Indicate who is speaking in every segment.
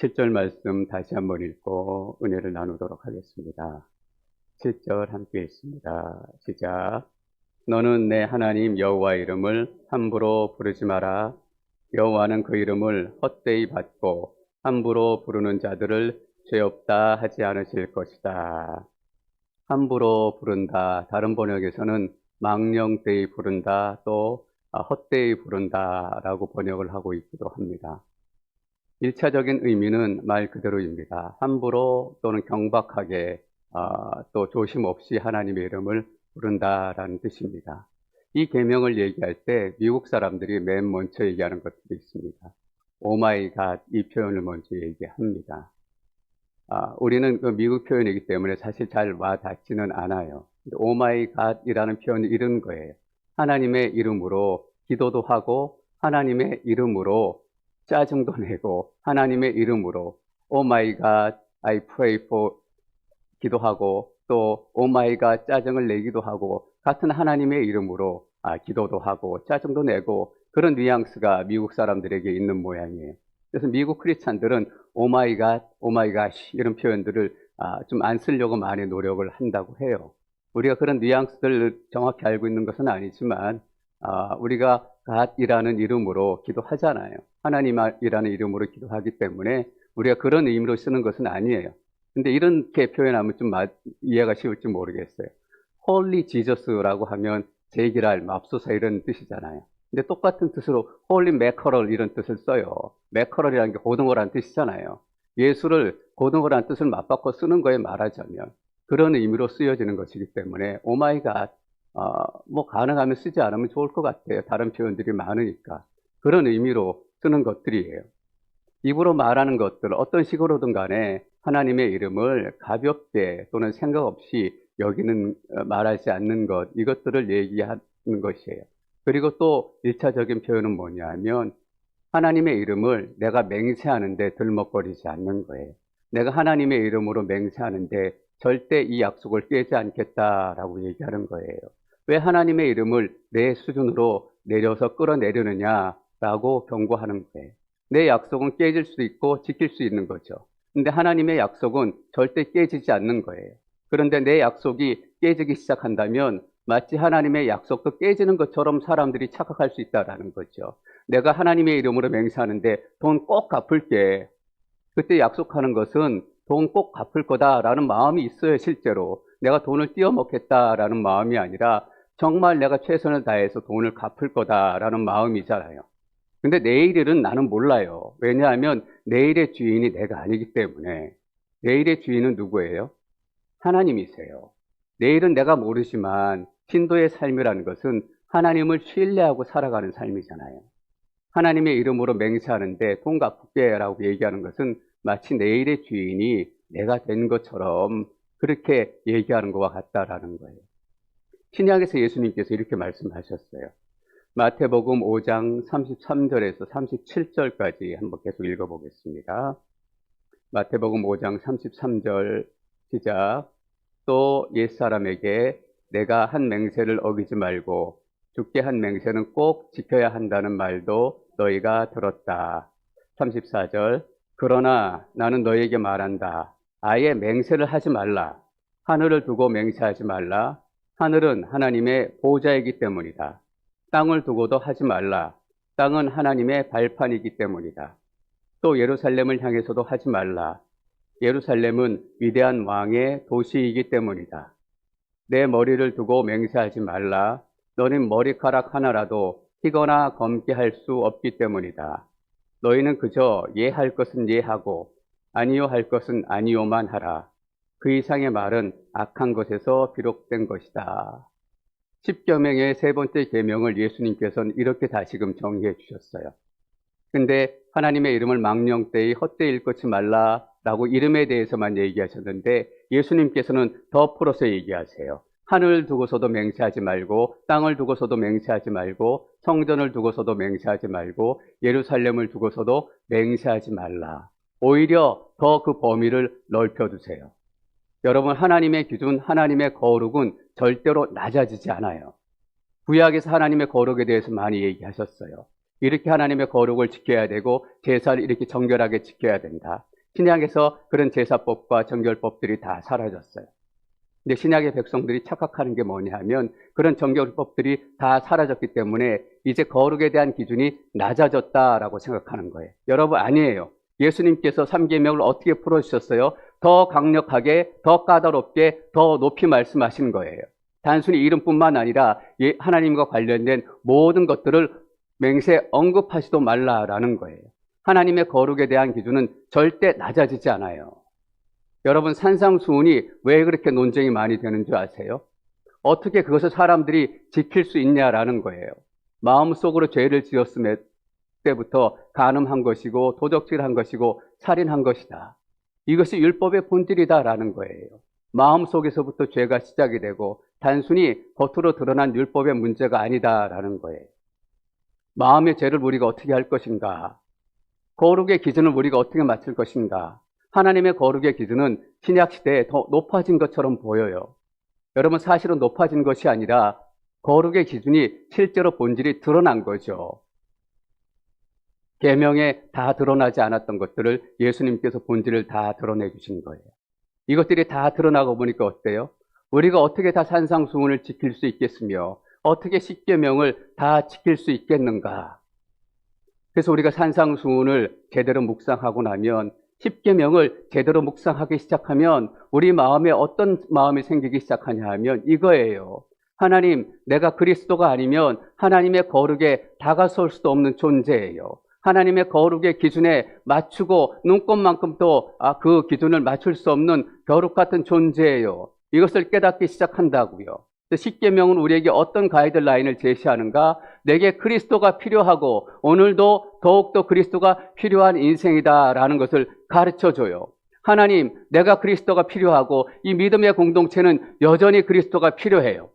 Speaker 1: 7절 말씀 다시 한번 읽고 은혜를 나누도록 하겠습니다. 7절 함께 읽습니다. 시작. 너는 내 하나님 여호와 이름을 함부로 부르지 마라. 여호와는 그 이름을 헛되이 받고 함부로 부르는 자들을 죄 없다 하지 않으실 것이다. 함부로 부른다. 다른 번역에서는 망령되이 부른다. 또 헛되이 부른다라고 번역을 하고 있기도 합니다. 1차적인 의미는 말 그대로입니다. 함부로 또는 경박하게 또 조심 없이 하나님의 이름을 부른다라는 뜻입니다. 이 계명을 얘기할 때 미국 사람들이 맨 먼저 얘기하는 것들이 있습니다. 오 마이 갓 이 표현을 먼저 얘기합니다. 우리는 그 미국 표현이기 때문에 사실 잘 와닿지는 않아요. 오 마이 갓이라는 표현이 이런 거예요. 하나님의 이름으로 기도도 하고 하나님의 이름으로 짜증도 내고 하나님의 이름으로 오 마이 갓 I pray for 기도하고 또 오 마이 갓 짜증을 내기도 하고 같은 하나님의 이름으로 기도도 하고 짜증도 내고 그런 뉘앙스가 미국 사람들에게 있는 모양이에요. 그래서 미국 크리스찬들은 오 마이 갓, 오 마이 갓 이런 표현들을 좀 안 쓰려고 많이 노력을 한다고 해요. 우리가 그런 뉘앙스들을 정확히 알고 있는 것은 아니지만 우리가 갓이라는 이름으로 기도하잖아요. 하나님이라는 이름으로 기도하기 때문에 우리가 그런 의미로 쓰는 것은 아니에요. 근데 이렇게 표현하면 좀 이해가 쉬울지 모르겠어요. Holy Jesus라고 하면 제기랄, 맙소사 이런 뜻이잖아요. 근데 똑같은 뜻으로 Holy Mackerel 이런 뜻을 써요. Mackerel이라는 게 고등어라는 뜻이잖아요. 예수를 고등어라는 뜻을 맞바꿔 쓰는 거에 말하자면 그런 의미로 쓰여지는 것이기 때문에 오 마이 갓 뭐 가능하면 쓰지 않으면 좋을 것 같아요. 다른 표현들이 많으니까. 그런 의미로 쓰는 것들이에요. 입으로 말하는 것들 어떤 식으로든 간에 하나님의 이름을 가볍게 또는 생각 없이 여기는 말하지 않는 것 이것들을 얘기하는 것이에요. 그리고 또 1차적인 표현은 뭐냐면 하나님의 이름을 내가 맹세하는데 들먹거리지 않는 거예요. 내가 하나님의 이름으로 맹세하는데 절대 이 약속을 깨지 않겠다라고 얘기하는 거예요. 왜 하나님의 이름을 내 수준으로 내려서 끌어내려느냐라고 경고하는 거예요. 내 약속은 깨질 수 있고 지킬 수 있는 거죠. 근데 하나님의 약속은 절대 깨지지 않는 거예요. 그런데 내 약속이 깨지기 시작한다면 마치 하나님의 약속도 깨지는 것처럼 사람들이 착각할 수 있다는 거죠. 내가 하나님의 이름으로 맹세하는데 돈 꼭 갚을게. 그때 약속하는 것은 돈 꼭 갚을 거다라는 마음이 있어요, 실제로. 내가 돈을 띄어먹겠다라는 마음이 아니라 정말 내가 최선을 다해서 돈을 갚을 거다라는 마음이잖아요. 근데 내일일은 나는 몰라요. 왜냐하면 내일의 주인이 내가 아니기 때문에. 내일의 주인은 누구예요? 하나님이세요. 내일은 내가 모르지만 신도의 삶이라는 것은 하나님을 신뢰하고 살아가는 삶이잖아요. 하나님의 이름으로 맹세하는데 돈 갚을게라고 얘기하는 것은 마치 내일의 주인이 내가 된 것처럼 그렇게 얘기하는 것과 같다라는 거예요. 신약에서 예수님께서 이렇게 말씀하셨어요. 마태복음 5장 33절에서 37절까지 한번 계속 읽어보겠습니다. 마태복음 5장 33절 시작. 또 옛사람에게 내가 한 맹세를 어기지 말고 주께 한 맹세는 꼭 지켜야 한다는 말도 너희가 들었다. 34절. 그러나 나는 너희에게 말한다. 아예 맹세를 하지 말라. 하늘을 두고 맹세하지 말라. 하늘은 하나님의 보좌이기 때문이다. 땅을 두고도 하지 말라. 땅은 하나님의 발판이기 때문이다. 또 예루살렘을 향해서도 하지 말라. 예루살렘은 위대한 왕의 도시이기 때문이다. 내 머리를 두고 맹세하지 말라. 너는 머리카락 하나라도 희거나 검게 할 수 없기 때문이다. 너희는 그저 예할 것은 예하고 아니요 할 것은 아니요만 하라. 그 이상의 말은 악한 것에서 비롯된 것이다. 십계명의 세 번째 계명을 예수님께서는 이렇게 다시금 정리해 주셨어요. 근데 하나님의 이름을 망령되이 헛되이 일컫지 말라라고 이름에 대해서만 얘기하셨는데 예수님께서는 더 풀어서 얘기하세요. 하늘을 두고서도 맹세하지 말고 땅을 두고서도 맹세하지 말고 성전을 두고서도 맹세하지 말고 예루살렘을 두고서도 맹세하지 말라. 오히려 더 그 범위를 넓혀두세요. 여러분, 하나님의 기준, 하나님의 거룩은 절대로 낮아지지 않아요. 구약에서 하나님의 거룩에 대해서 많이 얘기하셨어요. 이렇게 하나님의 거룩을 지켜야 되고 제사를 이렇게 정결하게 지켜야 된다. 신약에서 그런 제사법과 정결법들이 다 사라졌어요. 근데 신약의 백성들이 착각하는 게 뭐냐 하면 그런 정결법들이 다 사라졌기 때문에 이제 거룩에 대한 기준이 낮아졌다라고 생각하는 거예요. 여러분, 아니에요. 예수님께서 삼계명을 어떻게 풀어주셨어요? 더 강력하게, 더 까다롭게, 더 높이 말씀하신 거예요. 단순히 이름뿐만 아니라 하나님과 관련된 모든 것들을 맹세 언급하지도 말라라는 거예요. 하나님의 거룩에 대한 기준은 절대 낮아지지 않아요. 여러분, 산상수훈이 왜 그렇게 논쟁이 많이 되는 줄 아세요? 어떻게 그것을 사람들이 지킬 수 있냐라는 거예요. 마음속으로 죄를 지었을 때부터 간음한 것이고 도적질한 것이고 살인한 것이다. 이것이 율법의 본질이다라는 거예요. 마음속에서부터 죄가 시작이 되고 단순히 겉으로 드러난 율법의 문제가 아니다라는 거예요. 마음의 죄를 우리가 어떻게 할 것인가? 거룩의 기준을 우리가 어떻게 맞출 것인가? 하나님의 거룩의 기준은 신약시대에 더 높아진 것처럼 보여요. 여러분, 사실은 높아진 것이 아니라 거룩의 기준이 실제로 본질이 드러난 거죠. 계명에 다 드러나지 않았던 것들을 예수님께서 본질을 다 드러내 주신 거예요. 이것들이 다 드러나고 보니까 어때요? 우리가 어떻게 다 산상수훈을 지킬 수 있겠으며 어떻게 십계명을 다 지킬 수 있겠는가? 그래서 우리가 산상수훈을 제대로 묵상하고 나면 십계명을 제대로 묵상하기 시작하면 우리 마음에 어떤 마음이 생기기 시작하냐 하면 이거예요. 하나님, 내가 그리스도가 아니면 하나님의 거룩에 다가설 수도 없는 존재예요. 하나님의 거룩의 기준에 맞추고 눈꼽만큼도 그 기준을 맞출 수 없는 벼룩 같은 존재예요. 이것을 깨닫기 시작한다고요. 십계명은 우리에게 어떤 가이드라인을 제시하는가? 내게 그리스도가 필요하고 오늘도 더욱더 그리스도가 필요한 인생이다라는 것을 가르쳐줘요. 하나님, 내가 그리스도가 필요하고 이 믿음의 공동체는 여전히 그리스도가 필요해요.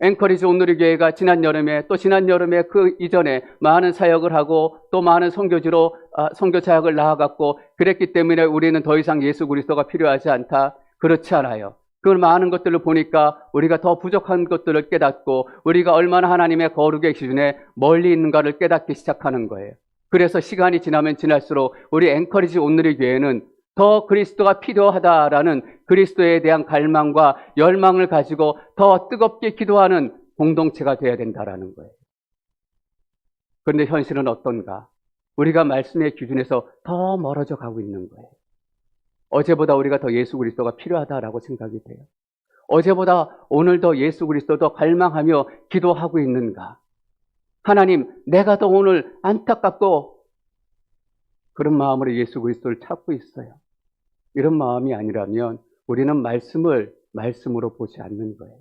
Speaker 1: 앵커리지 온누리 교회가 지난 여름에 또 지난 여름에 그 이전에 많은 사역을 하고 또 많은 선교지로 선교 사역을 나아갔고 그랬기 때문에 우리는 더 이상 예수 그리스도가 필요하지 않다. 그렇지 않아요. 그 많은 것들을 보니까 우리가 더 부족한 것들을 깨닫고 우리가 얼마나 하나님의 거룩의 기준에 멀리 있는가를 깨닫기 시작하는 거예요. 그래서 시간이 지나면 지날수록 우리 앵커리지 온누리 교회는 더 그리스도가 필요하다라는 그리스도에 대한 갈망과 열망을 가지고 더 뜨겁게 기도하는 공동체가 되어야 된다라는 거예요. 그런데 현실은 어떤가? 우리가 말씀의 기준에서 더 멀어져 가고 있는 거예요. 어제보다 우리가 더 예수 그리스도가 필요하다라고 생각이 돼요. 어제보다 오늘 더 예수 그리스도도 갈망하며 기도하고 있는가? 하나님, 내가 더 오늘 안타깝고 그런 마음으로 예수 그리스도를 찾고 있어요. 이런 마음이 아니라면 우리는 말씀을 말씀으로 보지 않는 거예요.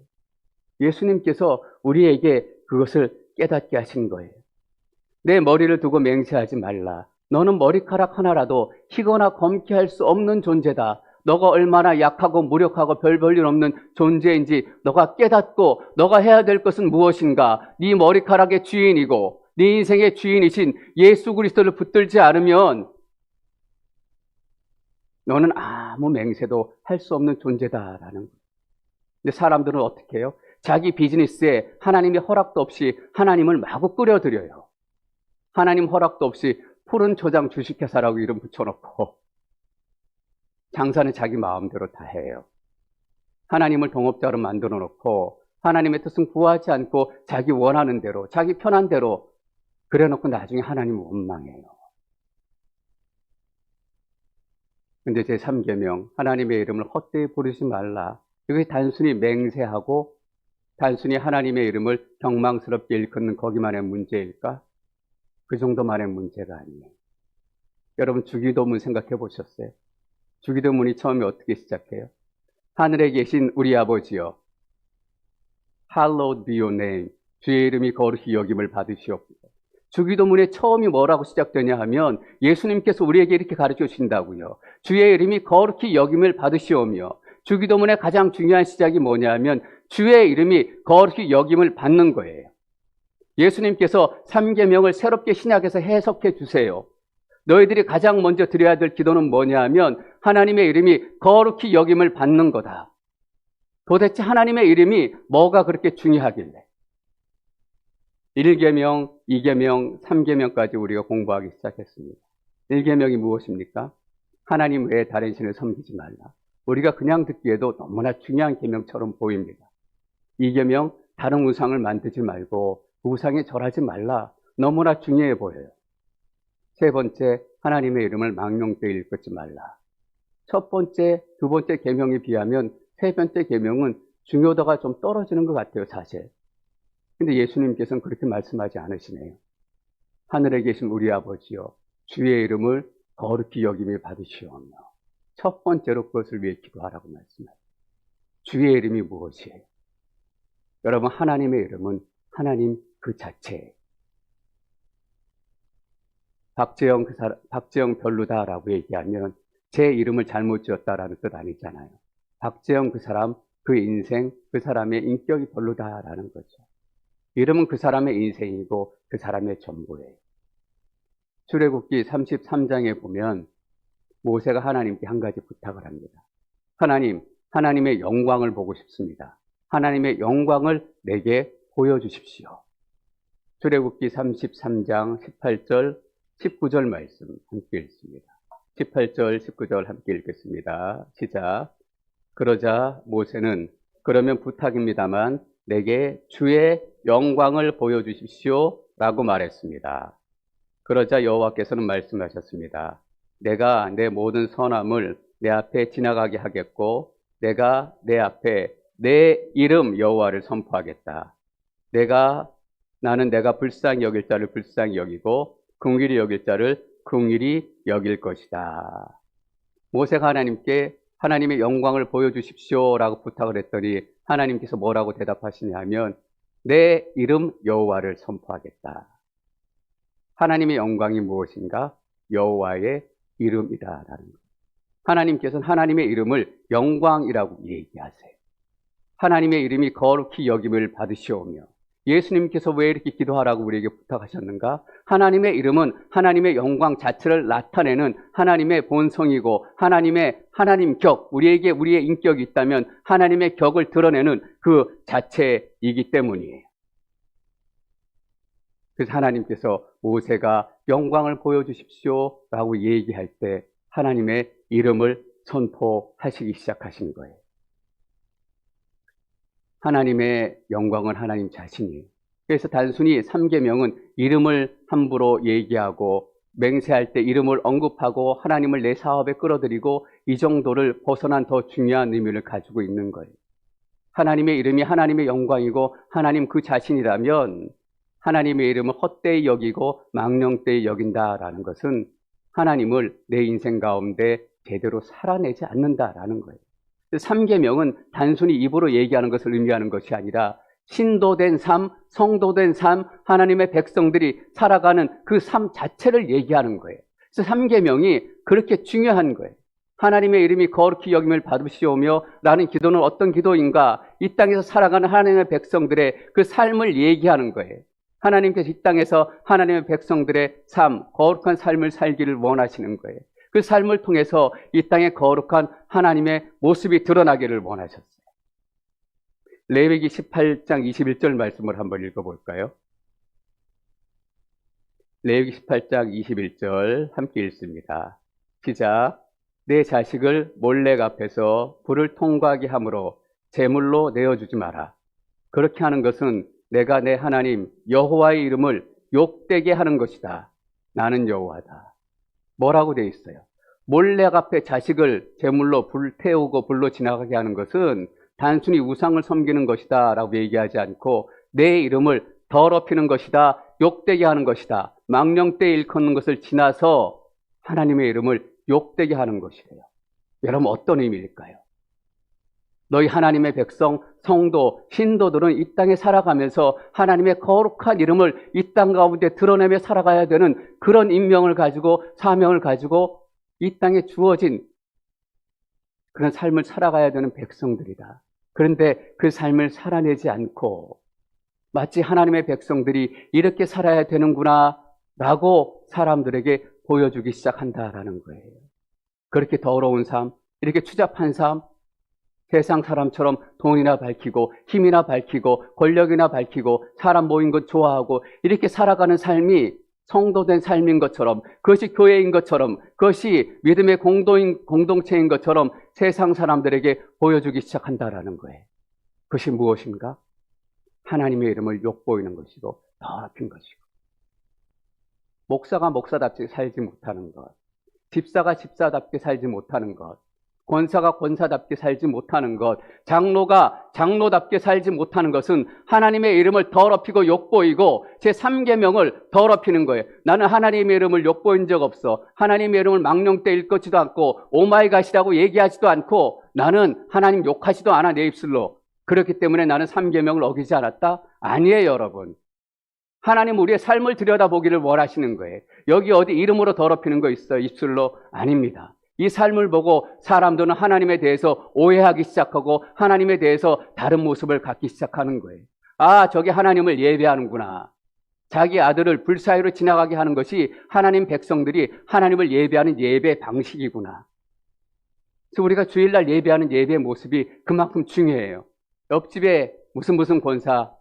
Speaker 1: 예수님께서 우리에게 그것을 깨닫게 하신 거예요. 내 머리를 두고 맹세하지 말라. 너는 머리카락 하나라도 희거나 검게 할 수 없는 존재다. 너가 얼마나 약하고 무력하고 별 볼일 없는 존재인지 너가 깨닫고 너가 해야 될 것은 무엇인가? 네 머리카락의 주인이고 네 인생의 주인이신 예수 그리스도를 붙들지 않으면 너는 아무 맹세도 할 수 없는 존재다라는 거예요. 근데 사람들은 어떻게 해요? 자기 비즈니스에 하나님의 허락도 없이 하나님을 마구 끌어들여요. 하나님 허락도 없이 푸른 초장 주식회사라고 이름 붙여놓고 장사는 자기 마음대로 다 해요. 하나님을 동업자로 만들어 놓고 하나님의 뜻은 구하지 않고 자기 원하는 대로 자기 편한 대로 그래 놓고 나중에 하나님을 원망해요. 근데 제3계명 하나님의 이름을 헛되이 부르지 말라. 이게 단순히 맹세하고 단순히 하나님의 이름을 경망스럽게 일컫는 거기만의 문제일까? 그 정도만의 문제가 아니에요. 여러분, 주기도문 생각해 보셨어요? 주기도문이 처음에 어떻게 시작해요? 하늘에 계신 우리 아버지여, Hallowed be your name. 주의 이름이 거룩히 여김을 받으시옵소서. 주기도문의 처음이 뭐라고 시작되냐 하면 예수님께서 우리에게 이렇게 가르쳐 주신다고요. 주의 이름이 거룩히 여김을 받으시오며, 주기도문의 가장 중요한 시작이 뭐냐 하면 주의 이름이 거룩히 여김을 받는 거예요. 예수님께서 3계명을 새롭게 신약에서 해석해 주세요. 너희들이 가장 먼저 드려야 될 기도는 뭐냐 하면 하나님의 이름이 거룩히 여김을 받는 거다. 도대체 하나님의 이름이 뭐가 그렇게 중요하길래? 1계명, 2계명, 3계명까지 우리가 공부하기 시작했습니다. 1계명이 무엇입니까? 하나님 외에 다른 신을 섬기지 말라. 우리가 그냥 듣기에도 너무나 중요한 계명처럼 보입니다. 이 계명, 다른 우상을 만들지 말고 그 우상에 절하지 말라. 너무나 중요해 보여요. 세 번째, 하나님의 이름을 망령되이 일컫지 말라. 첫 번째, 두 번째 계명에 비하면 세 번째 계명은 중요도가 좀 떨어지는 것 같아요, 사실. 근데 예수님께서는 그렇게 말씀하지 않으시네요. 하늘에 계신 우리 아버지여, 주의 이름을 거룩히 여김을 받으시오며 첫 번째로 그것을 위해 기도하라고 말씀하세요. 주의 이름이 무엇이에요? 여러분, 하나님의 이름은 하나님 그 자체예요. 박재영 별로다라고 얘기하면 제 이름을 잘못 지었다라는 뜻 아니잖아요. 박재영 그 사람, 그 인생, 그 사람의 인격이 별로다라는 거죠. 이름은 그 사람의 인생이고 그 사람의 전부예요. 출애굽기 33장에 보면 모세가 하나님께 한 가지 부탁을 합니다. 하나님, 하나님의 영광을 보고 싶습니다. 하나님의 영광을 내게 보여주십시오. 출애굽기 33장 18절, 19절 말씀 함께 읽습니다. 18절, 19절 함께 읽겠습니다. 시작. 그러자 모세는 그러면 부탁입니다만 내게 주의 영광을 보여주십시오 라고 말했습니다. 그러자 여호와께서는 말씀하셨습니다. 내가 내 모든 선함을 내 앞에 지나가게 하겠고 내가 내 앞에 내 이름 여호와를 선포하겠다. 나는 내가 불쌍히 여길 자를 불쌍히 여기고 긍휼히 여길 자를 긍휼히 여길 것이다. 모세가 하나님께 하나님의 영광을 보여주십시오 라고 부탁을 했더니 하나님께서 뭐라고 대답하시냐 하면 내 이름 여호와를 선포하겠다. 하나님의 영광이 무엇인가? 여호와의 이름이다라는 것. 하나님께서는 하나님의 이름을 영광이라고 얘기하세요. 하나님의 이름이 거룩히 여김을 받으시오며 예수님께서 왜 이렇게 기도하라고 우리에게 부탁하셨는가? 하나님의 이름은 하나님의 영광 자체를 나타내는 하나님의 본성이고 하나님 격, 우리에게 우리의 인격이 있다면 하나님의 격을 드러내는 그 자체이기 때문이에요. 그래서 하나님께서 모세가 영광을 보여주십시오 라고 얘기할 때 하나님의 이름을 선포하시기 시작하신 거예요. 하나님의 영광은 하나님 자신이에요. 그래서 단순히 3계명은 이름을 함부로 얘기하고 맹세할 때 이름을 언급하고 하나님을 내 사업에 끌어들이고 이 정도를 벗어난 더 중요한 의미를 가지고 있는 거예요. 하나님의 이름이 하나님의 영광이고 하나님 그 자신이라면 하나님의 이름을 헛되이 여기고 망령되이 여긴다라는 것은 하나님을 내 인생 가운데 제대로 살아내지 않는다라는 거예요. 3계명은 단순히 입으로 얘기하는 것을 의미하는 것이 아니라 신도된 삶, 성도된 삶, 하나님의 백성들이 살아가는 그 삶 자체를 얘기하는 거예요. 그래서 3계명이 그렇게 중요한 거예요. 하나님의 이름이 거룩히 여김을 받으시오며 라는 기도는 어떤 기도인가? 이 땅에서 살아가는 하나님의 백성들의 그 삶을 얘기하는 거예요. 하나님께서 이 땅에서 하나님의 백성들의 삶, 거룩한 삶을 살기를 원하시는 거예요. 그 삶을 통해서 이 땅에 거룩한 하나님의 모습이 드러나기를 원하셨어요. 레위기 18장 21절 말씀을 한번 읽어볼까요? 레위기 18장 21절 함께 읽습니다. 시작. 내 자식을 몰렉 앞에서 불을 통과하게 함으로 제물로 내어주지 마라. 그렇게 하는 것은 내가 내 하나님 여호와의 이름을 욕되게 하는 것이다. 나는 여호와다. 뭐라고 되어 있어요? 몰렉 앞에 자식을 제물로 불태우고 불로 지나가게 하는 것은 단순히 우상을 섬기는 것이다 라고 얘기하지 않고 내 이름을 더럽히는 것이다, 욕되게 하는 것이다, 망령되이 일컫는 것을 지나서 하나님의 이름을 욕되게 하는 것이래요. 여러분 어떤 의미일까요? 너희 하나님의 백성, 성도, 신도들은 이 땅에 살아가면서 하나님의 거룩한 이름을 이 땅 가운데 드러내며 살아가야 되는 그런 임명을 가지고 사명을 가지고 이 땅에 주어진 그런 삶을 살아가야 되는 백성들이다. 그런데 그 삶을 살아내지 않고 마치 하나님의 백성들이 이렇게 살아야 되는구나 라고 사람들에게 보여주기 시작한다라는 거예요. 그렇게 더러운 삶, 이렇게 추잡한 삶, 세상 사람처럼 돈이나 밝히고 힘이나 밝히고 권력이나 밝히고 사람 모인 것 좋아하고 이렇게 살아가는 삶이 성도된 삶인 것처럼, 그것이 교회인 것처럼, 그것이 믿음의 공동체인 것처럼 세상 사람들에게 보여주기 시작한다라는 거예요. 그것이 무엇인가? 하나님의 이름을 욕보이는 것이고 더럽힌 것이고, 목사가 목사답게 살지 못하는 것, 집사가 집사답게 살지 못하는 것, 권사가 권사답게 살지 못하는 것, 장로가 장로답게 살지 못하는 것은 하나님의 이름을 더럽히고 욕보이고 제3계명을 더럽히는 거예요. 나는 하나님의 이름을 욕보인 적 없어. 하나님의 이름을 망령때 일컫지도 않고 오마이갓이라고 얘기하지도 않고 나는 하나님 욕하지도 않아 내 입술로. 그렇기 때문에 나는 3계명을 어기지 않았다? 아니에요, 여러분. 하나님 우리의 삶을 들여다보기를 원하시는 거예요. 여기 어디 이름으로 더럽히는 거 있어요? 입술로? 아닙니다. 이 삶을 보고 사람들은 하나님에 대해서 오해하기 시작하고 하나님에 대해서 다른 모습을 갖기 시작하는 거예요. 아, 저게 하나님을 예배하는구나. 자기 아들을 불사의로 지나가게 하는 것이 하나님 백성들이 하나님을 예배하는 예배 방식이구나. 그래서 우리가 주일날 예배하는 예배의 모습이 그만큼 중요해요. 옆집에 무슨 권사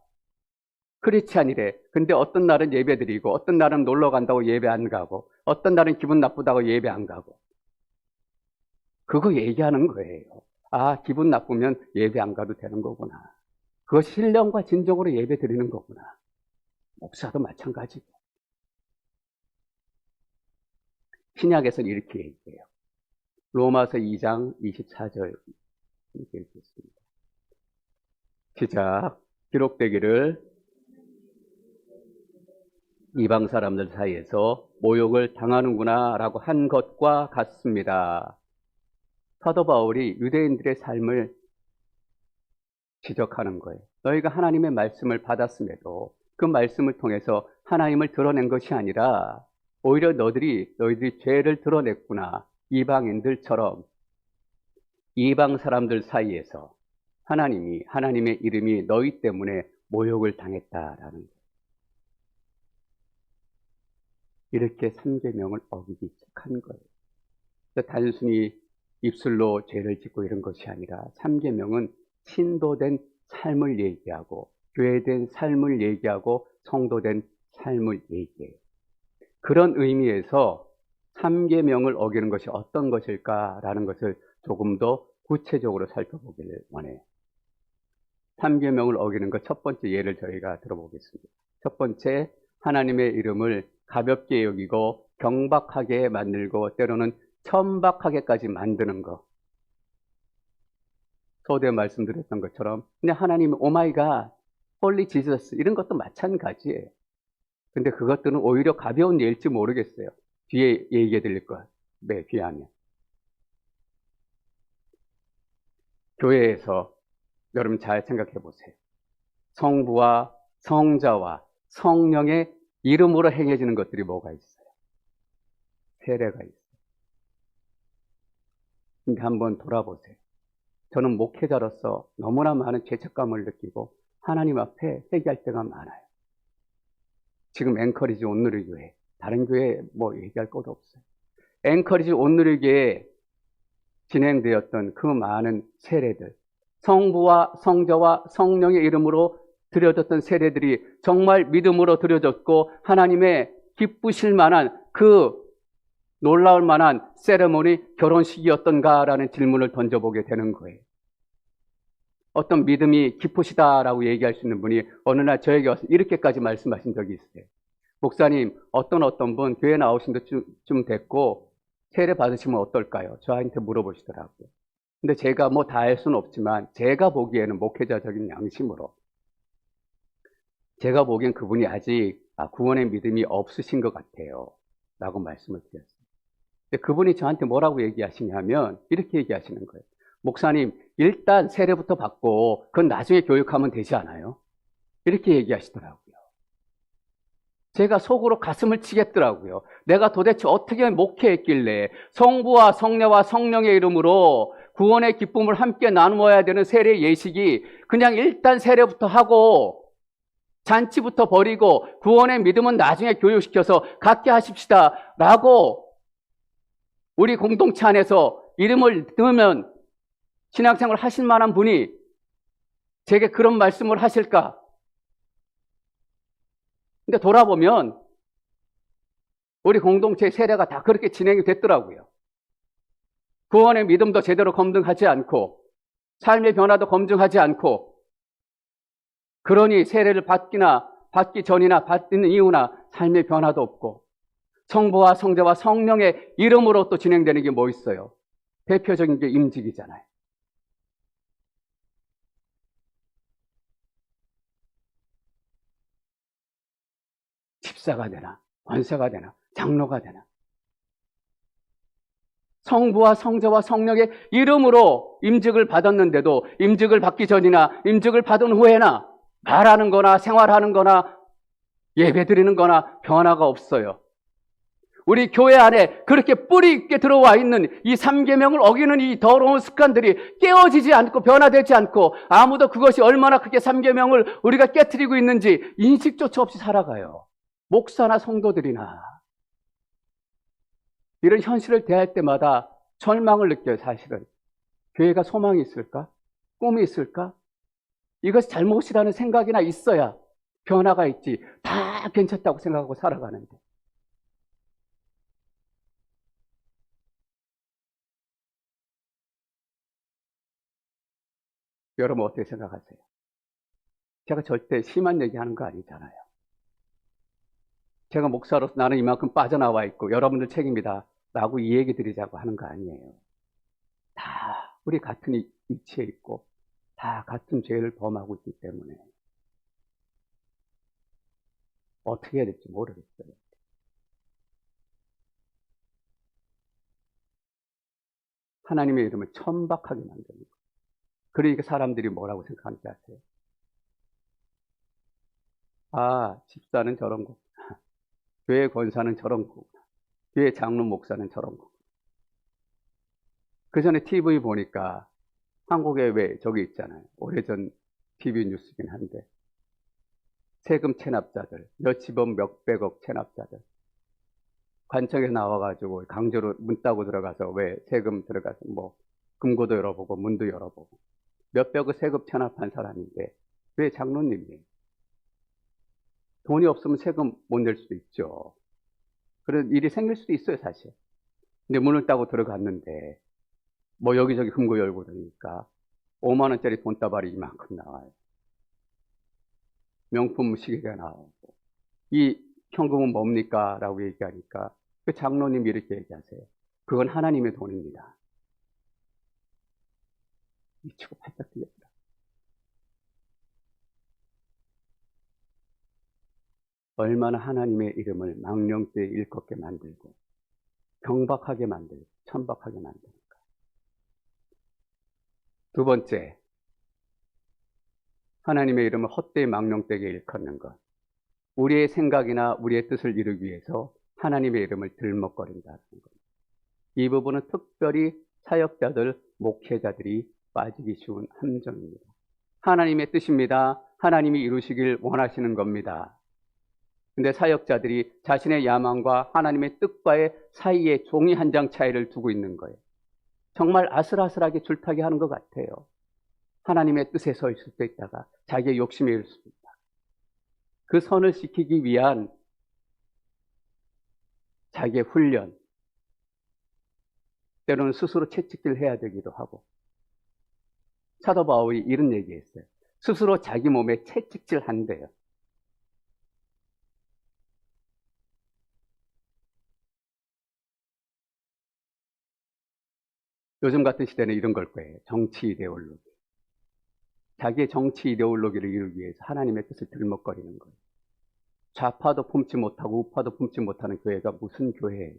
Speaker 1: 크리스찬이래. 근데 어떤 날은 예배 드리고 어떤 날은 놀러 간다고 예배 안 가고 어떤 날은 기분 나쁘다고 예배 안 가고. 그거 얘기하는 거예요. 아, 기분 나쁘면 예배 안 가도 되는 거구나. 그것이 신령과 진정으로 예배 드리는 거구나. 목사도 마찬가지고. 신약에서는 이렇게 얘기해요. 로마서 2장 24절 이렇게 읽겠습니다. 시작. 기록되기를 이방 사람들 사이에서 모욕을 당하는구나 라고 한 것과 같습니다. 사도 바울이 유대인들의 삶을 지적하는 거예요. 너희가 하나님의 말씀을 받았음에도 그 말씀을 통해서 하나님을 드러낸 것이 아니라 오히려 너희들이 죄를 드러냈구나. 이방인들처럼 이방 사람들 사이에서 하나님의 이름이 너희 때문에 모욕을 당했다라는 거예요. 이렇게 3계명을 어기기 시작한 거예요. 단순히 입술로 죄를 짓고 이런 것이 아니라 3계명은 신도된 삶을 얘기하고 교회된 삶을 얘기하고 성도된 삶을 얘기해요. 그런 의미에서 3계명을 어기는 것이 어떤 것일까라는 것을 조금 더 구체적으로 살펴보기를 원해요. 3계명을 어기는 것 첫 번째 예를 저희가 들어보겠습니다. 첫 번째, 하나님의 이름을 가볍게 여기고 경박하게 만들고 때로는 천박하게까지 만드는 것. 서두에 말씀드렸던 것처럼 그냥 하나님 오마이갓, 홀리 지저스 이런 것도 마찬가지예요. 근데 그것들은 오히려 가벼운 예일지 모르겠어요. 뒤에 얘기해 드릴 것에 비하면. 교회에서 여러분 잘 생각해 보세요. 성부와 성자와 성령의 이름으로 행해지는 것들이 뭐가 있어요? 세례가 있어요. 근데 한번 돌아보세요. 저는 목회자로서 너무나 많은 죄책감을 느끼고 하나님 앞에 회개할 때가 많아요. 지금 앵커리지 온누리교회, 다른 교회 뭐 얘기할 것도 없어요. 앵커리지 온누리교회에 진행되었던 그 많은 세례들, 성부와 성자와 성령의 이름으로 드려졌던 세례들이 정말 믿음으로 드려졌고 하나님의 기쁘실 만한 그 놀라울 만한 세레모니 결혼식이었던가라는 질문을 던져보게 되는 거예요. 어떤 믿음이 기쁘시다라고 얘기할 수 있는 분이 어느 날 저에게 와서 이렇게까지 말씀하신 적이 있어요. 목사님, 어떤 분 교회 나오신 지 좀 됐고 세례 받으시면 어떨까요? 저한테 물어보시더라고요. 근데 제가 뭐 다 할 수는 없지만 제가 보기에는 목회자적인 양심으로 제가 보기엔 그분이 아직 구원의 믿음이 없으신 것 같아요 라고 말씀을 드렸어요. 근데 그분이 저한테 뭐라고 얘기하시냐면 이렇게 얘기하시는 거예요. 목사님, 일단 세례부터 받고 그건 나중에 교육하면 되지 않아요? 이렇게 얘기하시더라고요. 제가 속으로 가슴을 치겠더라고요. 내가 도대체 어떻게 목회했길래 성부와 성녀와 성령의 이름으로 구원의 기쁨을 함께 나누어야 되는 세례 예식이 그냥 일단 세례부터 하고 잔치부터 버리고 구원의 믿음은 나중에 교육시켜서 갖게 하십시다 라고 우리 공동체 안에서 이름을 넣으면 신앙생활 하실 만한 분이 제게 그런 말씀을 하실까? 근데 돌아보면 우리 공동체 세례가 다 그렇게 진행이 됐더라고요. 구원의 믿음도 제대로 검증하지 않고 삶의 변화도 검증하지 않고 그러니 세례를 받기 전이나 받는 이후나 삶의 변화도 없고 성부와 성자와 성령의 이름으로 또 진행되는 게 뭐 있어요? 대표적인 게 임직이잖아요. 집사가 되나 권사가 되나 장로가 되나 성부와 성자와 성령의 이름으로 임직을 받았는데도 임직을 받기 전이나 임직을 받은 후에나 말하는 거나 생활하는 거나 예배 드리는 거나 변화가 없어요. 우리 교회 안에 그렇게 뿌리 있게 들어와 있는 이 3계명을 어기는 이 더러운 습관들이 깨어지지 않고 변화되지 않고 아무도 그것이 얼마나 크게 3계명을 우리가 깨트리고 있는지 인식조차 없이 살아가요. 목사나 성도들이나 이런 현실을 대할 때마다 절망을 느껴요. 사실은 교회가 소망이 있을까? 꿈이 있을까? 이것이 잘못이라는 생각이나 있어야 변화가 있지. 다 괜찮다고 생각하고 살아가는데 여러분 어떻게 생각하세요? 제가 절대 심한 얘기하는 거 아니잖아요. 제가 목사로서 나는 이만큼 빠져나와 있고 여러분들 책임이다 라고 이 얘기 드리자고 하는 거 아니에요. 다 우리 같은 이치에 있고 다 같은 죄를 범하고 있기 때문에 어떻게 해야 될지 모르겠어요. 하나님의 이름을 천박하게 만드는 거예요. 그러니까 사람들이 뭐라고 생각하는지 아세요? 아, 집사는 저런 거, 교회 권사는 저런 거, 교회 장로 목사는 저런 거. 그 전에 TV 보니까 한국에 왜 저기 있잖아요. 오래전 TV 뉴스긴 한데 세금 체납자들, 몇십억, 몇백억 체납자들 관청에 나와가지고 강제로 문 따고 들어가서 왜 세금 들어가서 뭐 금고도 열어보고 문도 열어보고 몇백억 세금 체납한 사람인데 왜 장로님이에요? 돈이 없으면 세금 못 낼 수도 있죠. 그런 일이 생길 수도 있어요, 사실. 근데 문을 따고 들어갔는데 뭐 여기저기 금고 열고 그러니까 5만 원짜리 돈다발이 이만큼 나와요. 명품 시계가 나오고 이 현금은 뭡니까? 라고 얘기하니까 그 장로님이 이렇게 얘기하세요. 그건 하나님의 돈입니다. 미치고 팔짝 뛰겠다. 얼마나 하나님의 이름을 망령되이 일컫게 만들고 경박하게 만들고 천박하게 만드는가. 두 번째, 하나님의 이름을 헛되이 망령되게 일컫는 것. 우리의 생각이나 우리의 뜻을 이루기 위해서 하나님의 이름을 들먹거린다는 것. 이 부분은 특별히 사역자들, 목회자들이 빠지기 쉬운 함정입니다. 하나님의 뜻입니다. 하나님이 이루시길 원하시는 겁니다. 근데 사역자들이 자신의 야망과 하나님의 뜻과의 사이에 종이 한 장 차이를 두고 있는 거예요. 정말 아슬아슬하게 줄타기 하는 것 같아요. 하나님의 뜻에 서 있을 때 있다가 자기의 욕심에 이를 수도 있다. 그 선을 지키기 위한 자기의 훈련, 때로는 스스로 채찍질을 해야 되기도 하고 사도 바울이 이런 얘기했어요. 스스로 자기 몸에 채찍질 한대요. 요즘 같은 시대는 이런 걸 거예요. 정치 이데올로기. 자기의 정치 이데올로기를 이루기 위해서 하나님의 뜻을 들먹거리는 거예요. 좌파도 품지 못하고 우파도 품지 못하는 교회가 무슨 교회예요?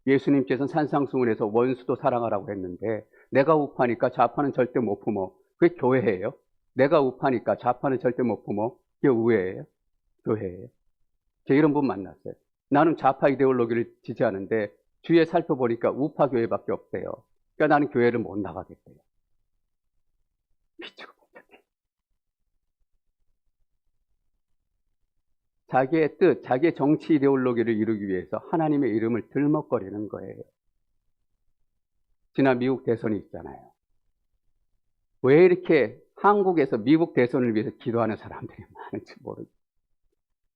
Speaker 1: 예수님께서는 산상수훈에서 원수도 사랑하라고 했는데 내가 우파니까 좌파는 절대 못 품어. 그게 교회예요? 내가 우파니까 좌파는 절대 못 품어. 그게 우회예요? 교회예요? 제가 이런 분 만났어요. 나는 좌파 이데올로기를 지지하는데 주위에 살펴보니까 우파 교회밖에 없대요. 그러니까 나는 교회를 못 나가겠대요. 미치고 못하게. 자기의 뜻, 자기의 정치 이데올로기를 이루기 위해서 하나님의 이름을 들먹거리는 거예요. 지난 미국 대선이 있잖아요. 왜 이렇게 한국에서 미국 대선을 위해서 기도하는 사람들이 많은지 모르겠어요.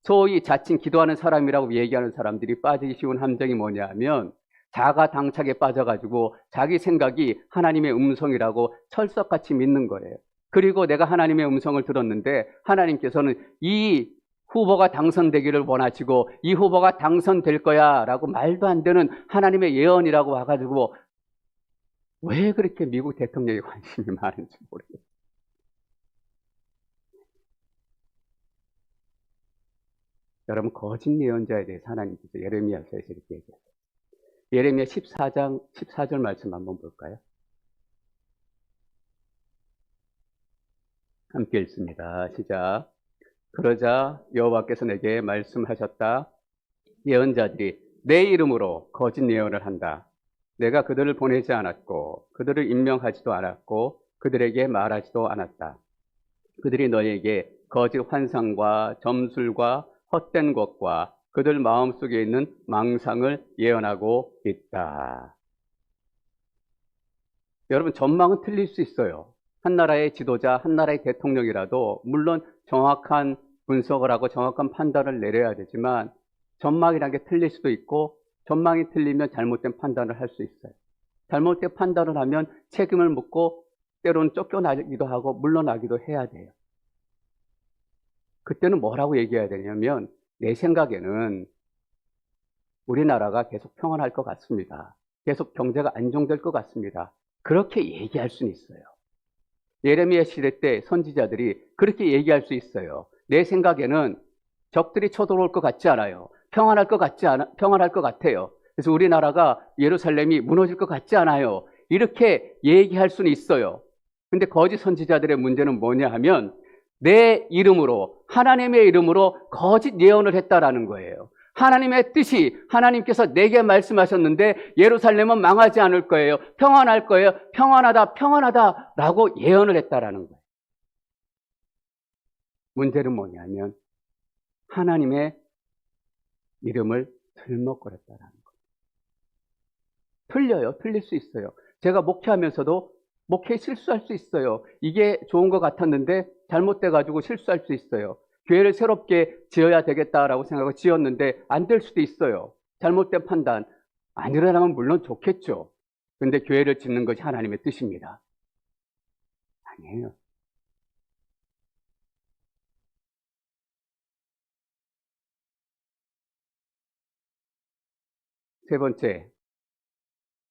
Speaker 1: 소위 자칭 기도하는 사람이라고 얘기하는 사람들이 빠지기 쉬운 함정이 뭐냐 하면 자가 당착에 빠져가지고 자기 생각이 하나님의 음성이라고 철석같이 믿는 거예요. 그리고 내가 하나님의 음성을 들었는데 하나님께서는 이 후보가 당선되기를 원하시고 이 후보가 당선될 거야 라고 말도 안 되는 하나님의 예언이라고 와가지고 왜 그렇게 미국 대통령에 관심이 많은지 모르겠어요. 여러분, 거짓 예언자에 대해서 하나님께서 예레미야서에서 이렇게 얘기하세요. 예레미야 14장 14절 말씀 한번 볼까요? 함께 읽습니다. 시작. 그러자 여호와께서 내게 말씀하셨다. 예언자들이 내 이름으로 거짓 예언을 한다. 내가 그들을 보내지 않았고 그들을 임명하지도 않았고 그들에게 말하지도 않았다. 그들이 너에게 거짓 환상과 점술과 헛된 것과 그들 마음속에 있는 망상을 예언하고 있다. 여러분, 전망은 틀릴 수 있어요. 한 나라의 지도자, 한 나라의 대통령이라도 물론 정확한 분석을 하고 정확한 판단을 내려야 되지만 전망이라는 게 틀릴 수도 있고 전망이 틀리면 잘못된 판단을 할 수 있어요. 잘못된 판단을 하면 책임을 묻고 때로는 쫓겨나기도 하고 물러나기도 해야 돼요. 그때는 뭐라고 얘기해야 되냐면 내 생각에는 우리나라가 계속 평안할 것 같습니다. 계속 경제가 안정될 것 같습니다. 그렇게 얘기할 수는 있어요. 예레미야 시대 때 선지자들이 그렇게 얘기할 수 있어요. 내 생각에는 적들이 쳐들어올 것 같지 않아요. 평안할 것 같아요. 그래서 우리나라가 예루살렘이 무너질 것 같지 않아요. 이렇게 얘기할 수는 있어요. 근데 거짓 선지자들의 문제는 뭐냐 하면 내 이름으로, 하나님의 이름으로 거짓 예언을 했다라는 거예요. 하나님의 뜻이 하나님께서 내게 말씀하셨는데 예루살렘은 망하지 않을 거예요. 평안할 거예요. 평안하다, 평안하다라고 예언을 했다라는 거예요. 문제는 뭐냐면 하나님의 이름을 들먹거렸다라는 거예요. 틀려요. 틀릴 수 있어요. 제가 목회하면서도 목회에 실수할 수 있어요. 이게 좋은 것 같았는데 잘못돼가지고 실수할 수 있어요. 교회를 새롭게 지어야 되겠다라고 생각하고 지었는데 안 될 수도 있어요. 잘못된 판단. 안 일어나면 물론 좋겠죠. 근데 교회를 짓는 것이 하나님의 뜻입니다. 아니에요. 세 번째,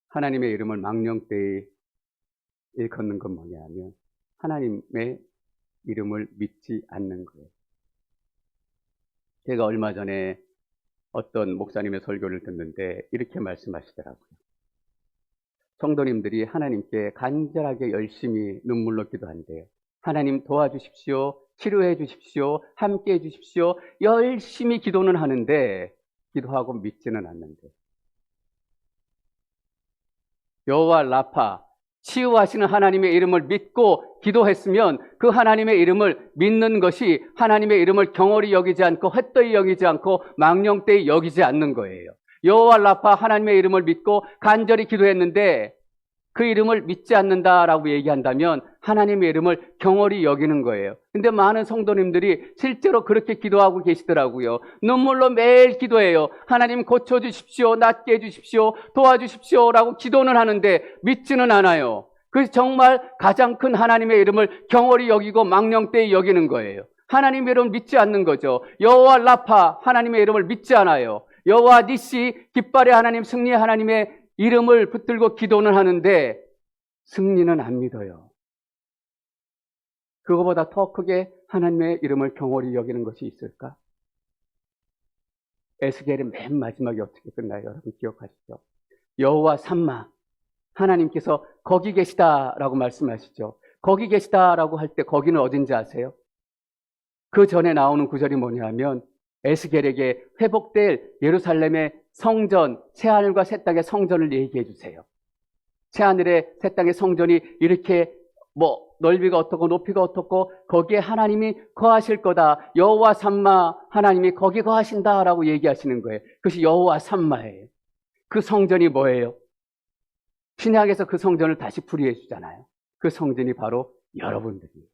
Speaker 1: 하나님의 이름을 망령되이 일컫는 건 뭐냐 하면 하나님의 이름을 믿지 않는 거예요. 제가 얼마 전에 어떤 목사님의 설교를 듣는데 이렇게 말씀하시더라고요. 성도님들이 하나님께 간절하게 열심히 눈물로 기도한대요. 하나님 도와주십시오. 치료해 주십시오. 함께 해 주십시오. 열심히 기도는 하는데 기도하고 믿지는 않는데. 여호와 라파, 치유하시는 하나님의 이름을 믿고 기도했으면 그 하나님의 이름을 믿는 것이 하나님의 이름을 경홀히 여기지 않고 헛되이 여기지 않고 망령되이 여기지 않는 거예요. 여호와 라파 하나님의 이름을 믿고 간절히 기도했는데 그 이름을 믿지 않는다라고 얘기한다면 하나님의 이름을 경홀히 여기는 거예요. 근데 많은 성도님들이 실제로 그렇게 기도하고 계시더라고요. 눈물로 매일 기도해요. 하나님 고쳐주십시오. 낫게 해주십시오. 도와주십시오라고 기도는 하는데 믿지는 않아요. 그래서 정말 가장 큰 하나님의 이름을 경홀히 여기고 망령되이 여기는 거예요. 하나님의 이름을 믿지 않는 거죠. 여호와 라파 하나님의 이름을 믿지 않아요. 여호와 니시 깃발의 하나님 승리의 하나님의 이름을 붙들고 기도는 하는데 승리는 안 믿어요. 그거보다 더 크게 하나님의 이름을 경홀히 여기는 것이 있을까? 에스겔의 맨 마지막에 어떻게 끝나요? 여러분 기억하시죠? 여호와 삼마 하나님께서 거기 계시다라고 말씀하시죠. 거기 계시다라고 할 때 거기는 어딘지 아세요? 그 전에 나오는 구절이 뭐냐 하면 에스겔에게 회복될 예루살렘의 성전, 새하늘과 새 땅의 성전을 얘기해 주세요. 새하늘의 새 땅의 성전이 이렇게 넓이가 어떻고 높이가 어떻고 거기에 하나님이 거하실 거다. 여호와 삼마 하나님이 거기 거하신다라고 얘기하시는 거예요. 그것이 여호와 삼마예요. 그 성전이 뭐예요? 신약에서 그 성전을 다시 풀이해 주잖아요. 그 성전이 바로 여러분들이에요.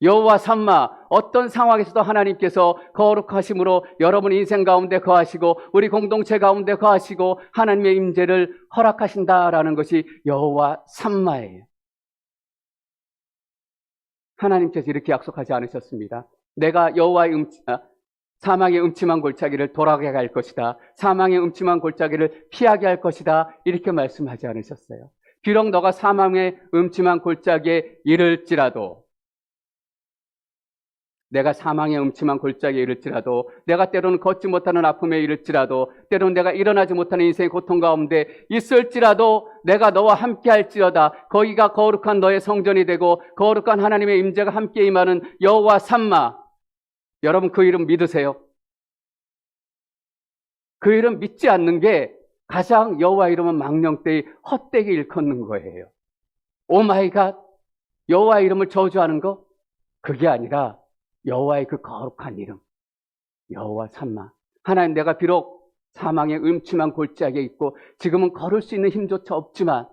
Speaker 1: 여호와 삼마, 어떤 상황에서도 하나님께서 거룩하심으로 여러분 인생 가운데 거하시고 우리 공동체 가운데 거하시고 하나님의 임재를 허락하신다라는 것이 여호와 삼마예요. 하나님께서 이렇게 약속하지 않으셨습니다. 내가 여호와의 사망의 음침한 골짜기를 돌아가게 할 것이다. 사망의 음침한 골짜기를 피하게 할 것이다. 이렇게 말씀하지 않으셨어요. 비록 너가 사망의 음침한 골짜기에 이를지라도, 내가 사망의 음침한 골짜기에 이를지라도, 내가 때로는 걷지 못하는 아픔에 이를지라도, 때로는 내가 일어나지 못하는 인생의 고통 가운데 있을지라도 내가 너와 함께 할지어다. 거기가 거룩한 너의 성전이 되고 거룩한 하나님의 임재가 함께 임하는 여호와 삼마. 여러분 그 이름 믿으세요? 그 이름 믿지 않는 게 가장 여호와 이름은 망령되이 헛되게 일컫는 거예요. 오 마이 갓, 여호와 이름을 저주하는 거? 그게 아니라 여호와의 그 거룩한 이름, 여호와 삼마. 하나님, 내가 비록 사망의 음침한 골짜기에 있고 지금은 걸을 수 있는 힘조차 없지만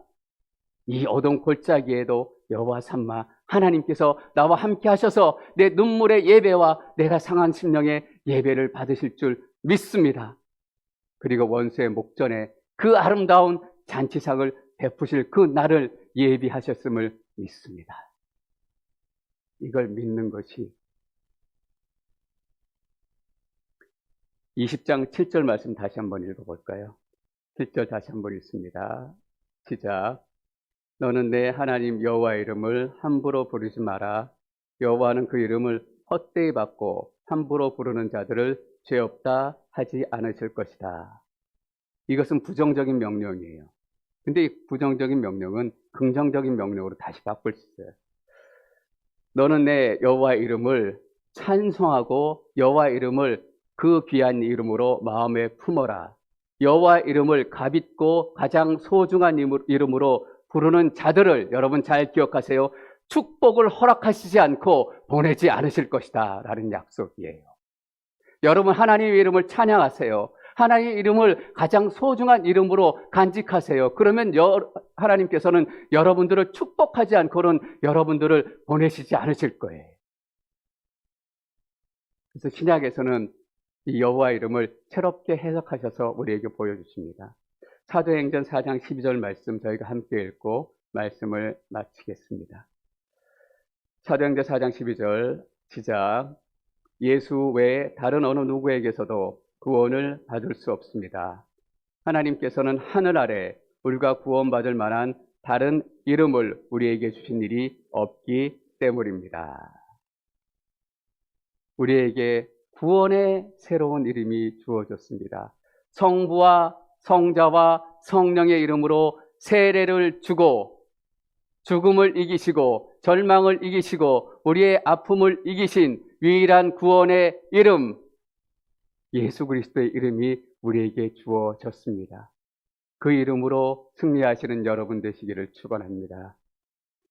Speaker 1: 이 어두운 골짜기에도 여호와 삼마, 하나님께서 나와 함께 하셔서 내 눈물의 예배와 내가 상한 심령의 예배를 받으실 줄 믿습니다. 그리고 원수의 목전에 그 아름다운 잔치상을 베푸실 그 날을 예비하셨음을 믿습니다. 이걸 믿는 것이 20장 7절 말씀 다시 한번 읽어볼까요? 7절 다시 한번 읽습니다. 시작. 너는 내 하나님 여호와 이름을 함부로 부르지 마라. 여호와는 그 이름을 헛되이 받고 함부로 부르는 자들을 죄 없다 하지 않으실 것이다. 이것은 부정적인 명령이에요. 근데 이 부정적인 명령은 긍정적인 명령으로 다시 바꿀 수 있어요. 너는 내 여호와 이름을 찬송하고 여호와 이름을 그 귀한 이름으로 마음에 품어라. 여호와 이름을 값있고 가장 소중한 이름으로 부르는 자들을 여러분 잘 기억하세요. 축복을 허락하시지 않고 보내지 않으실 것이다 라는 약속이에요. 여러분 하나님의 이름을 찬양하세요. 하나님의 이름을 가장 소중한 이름으로 간직하세요. 그러면 하나님께서는 여러분들을 축복하지 않고는 여러분들을 보내시지 않으실 거예요. 그래서 신약에서는 이 여호와 이름을 새롭게 해석하셔서 우리에게 보여주십니다. 사도행전 4장 12절 말씀 저희가 함께 읽고 말씀을 마치겠습니다. 사도행전 4장 12절 시작. 예수 외에 다른 어느 누구에게서도 구원을 받을 수 없습니다. 하나님께서는 하늘 아래 우리가 구원받을 만한 다른 이름을 우리에게 주신 일이 없기 때문입니다. 우리에게 구원의 새로운 이름이 주어졌습니다. 성부와 성자와 성령의 이름으로 세례를 주고 죽음을 이기시고 절망을 이기시고 우리의 아픔을 이기신 유일한 구원의 이름, 예수 그리스도의 이름이 우리에게 주어졌습니다. 그 이름으로 승리하시는 여러분 되시기를 축원합니다.